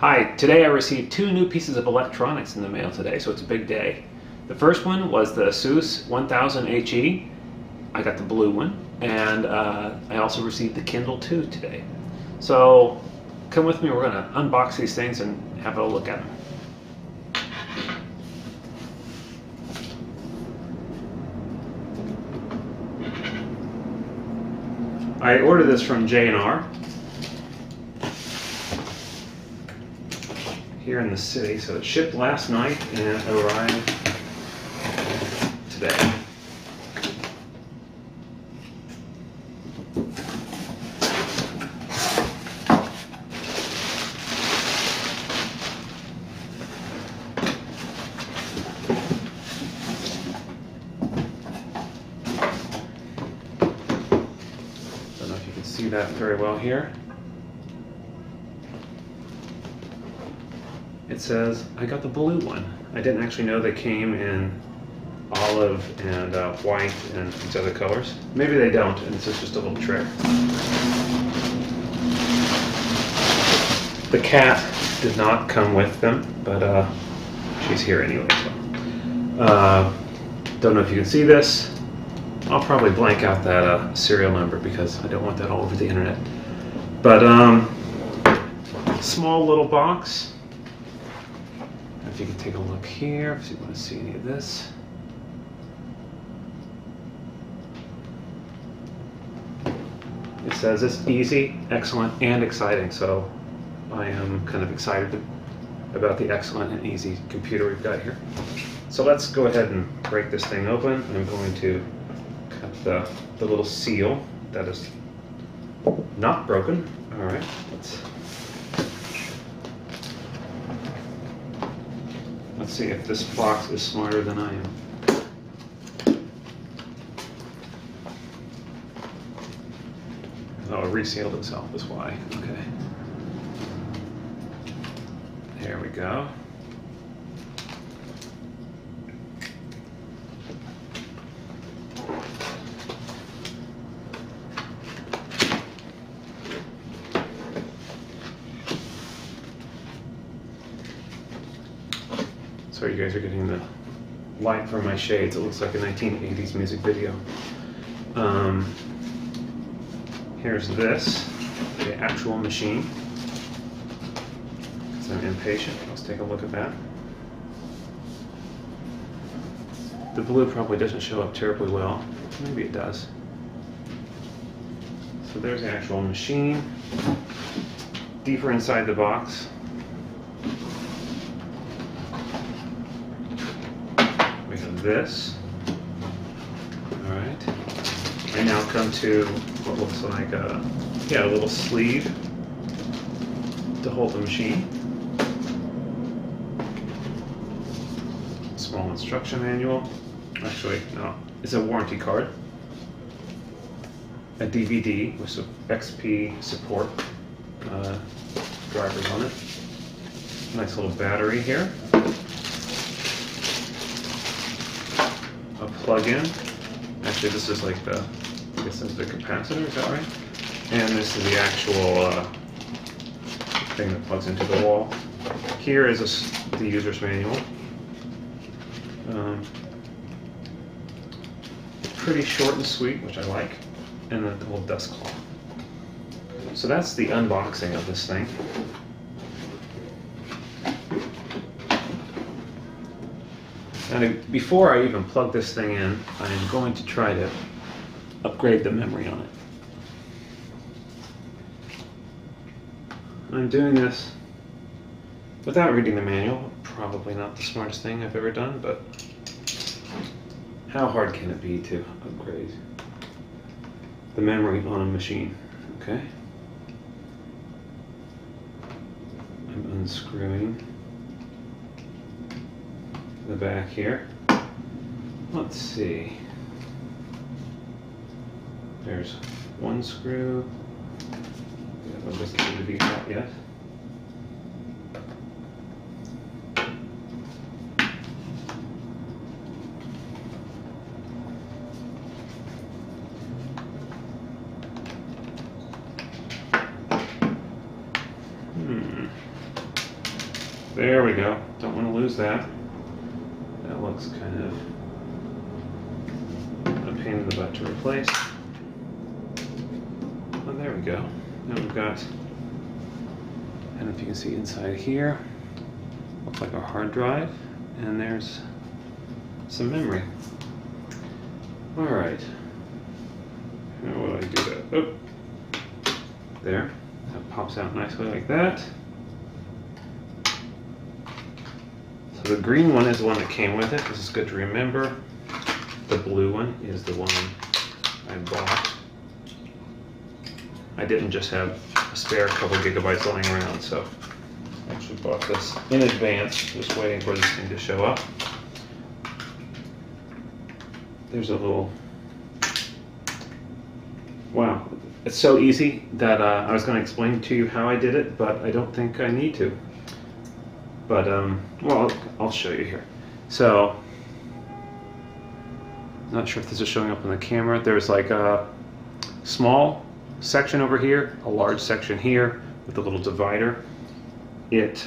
Hi, today I received two new pieces of electronics in the mail today, so it's a big day. The first one was the Asus 1000HE. I got the blue one, and I also received the Kindle 2 today. So come with me, we're going to unbox these things and have a look at them. I ordered this from J&R here in the city, so it shipped last night and arrived today. Don't know if you can see that very well here. It says, I got the blue one. I didn't actually know they came in olive and white and these other colors. Maybe they don't, and this is just a little trick. The cat did not come with them, but she's here anyway. So. Don't know if you can see this. I'll probably blank out that serial number because I don't want that all over the internet. But small little box. If you can take a look here, if you want to see any of this. It says it's easy, excellent, and exciting. So I am kind of excited about the excellent and easy computer we've got here. So let's go ahead and break this thing open. I'm going to cut the little seal that is not broken. All right, Let's see if this box is smarter than I am. Oh, it resealed itself is why. Okay. There we go. Sorry, you guys are getting the light from my shades. It looks like a 1980s music video. Here's this, the actual machine. Because I'm impatient. Let's take a look at that. The blue probably doesn't show up terribly well. Maybe it does. So there's the actual machine. Deeper inside the box. We have this. All right. I now come to what looks like a little sleeve to hold the machine. Small instruction manual. Actually, no, it's a warranty card. A DVD with some XP support drivers on it. Nice little battery here. A plug-in. Actually, this is like the, I guess that's the capacitor, is that right? And this is the actual thing that plugs into the wall. Here is the user's manual. Pretty short and sweet, which I like. And then the little dust cloth. So that's the unboxing of this thing. Now, before I even plug this thing in, I'm going to try to upgrade the memory on it. I'm doing this without reading the manual. Probably not the smartest thing I've ever done, but how hard can it be to upgrade the memory on a machine? Okay. I'm unscrewing the back here. Let's see. There's one screw. That one doesn't seem to be out yet. There we go. Don't want to lose that. That looks kind of a pain in the butt to replace. Oh, there we go. Now we've got, I don't know if you can see inside here, looks like our hard drive, and there's some memory. All right. Now what do I do that? Oh, there. That pops out nicely like that. So the green one is the one that came with it. This is good to remember. The blue one is the one I bought. I didn't just have a spare couple gigabytes lying around, so I actually bought this in advance, just waiting for this thing to show up. There's a little, wow, it's so easy that I was going to explain to you how I did it, but I don't think I need to. But, well, I'll show you here. So, not sure if this is showing up on the camera. There's like a small section over here, a large section here with a little divider. It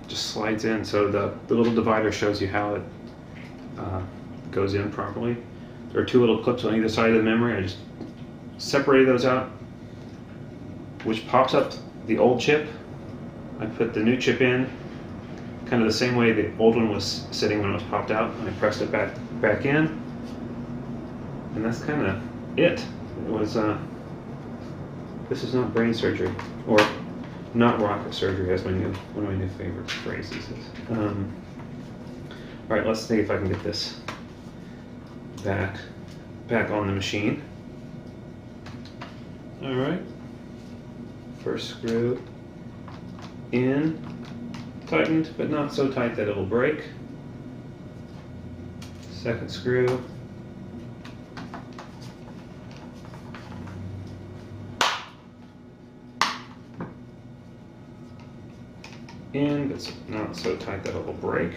just slides in, so the little divider shows you how it goes in properly. There are two little clips on either side of the memory. I just separated those out, which pops up the old chip. I put the new chip in, kind of the same way the old one was sitting when it was popped out. I pressed it back in, and that's kind of it. It was, this is not brain surgery, or not rocket surgery, as one of my new favorite phrases is. All right, let's see if I can get this back on the machine. All right, first screw in, tightened, but not so tight that it'll break. Second screw. In, but not so tight that it'll break.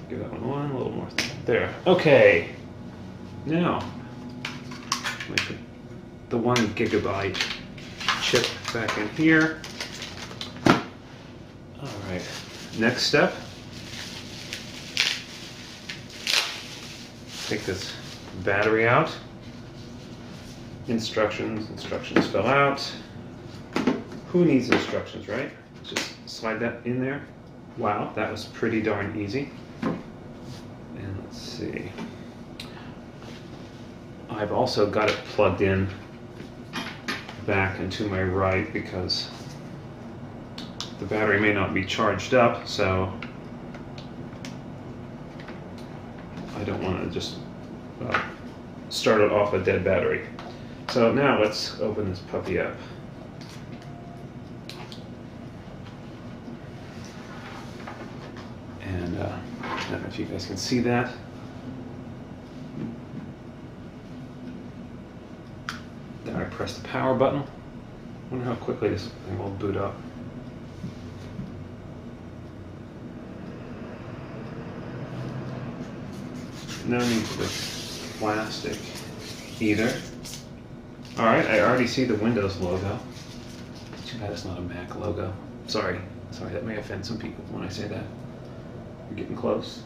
Give that one a little more. There. Okay. Now, put the 1 gigabyte chip back in here. All right. Next step. Take this battery out. Instructions fell out. Who needs instructions, right? Just slide that in there. Wow, that was pretty darn easy. And let's see. I've also got it plugged in back and to my right because the battery may not be charged up, so I don't want to just start it off a dead battery. So now let's open this puppy up. And I don't know if you guys can see that. Then I press the power button. I wonder how quickly this thing will boot up. No need for the plastic either. Alright, I already see the Windows logo. Too bad it's not a Mac logo. Sorry, that may offend some people when I say that. We're getting close.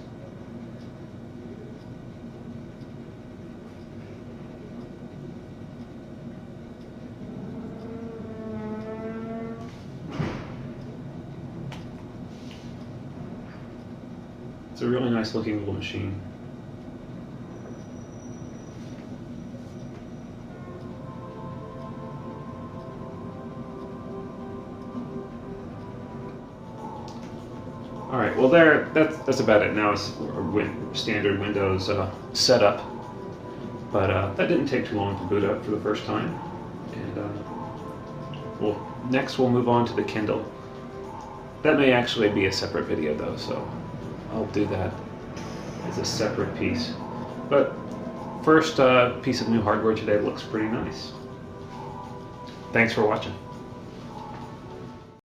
It's a really nice looking little machine. All right, well that's about it. Now it's standard Windows setup, but that didn't take too long to boot up for the first time. And next we'll move on to the Kindle. That may actually be a separate video though, so I'll do that as a separate piece. But first piece of new hardware today looks pretty nice. Thanks for watching.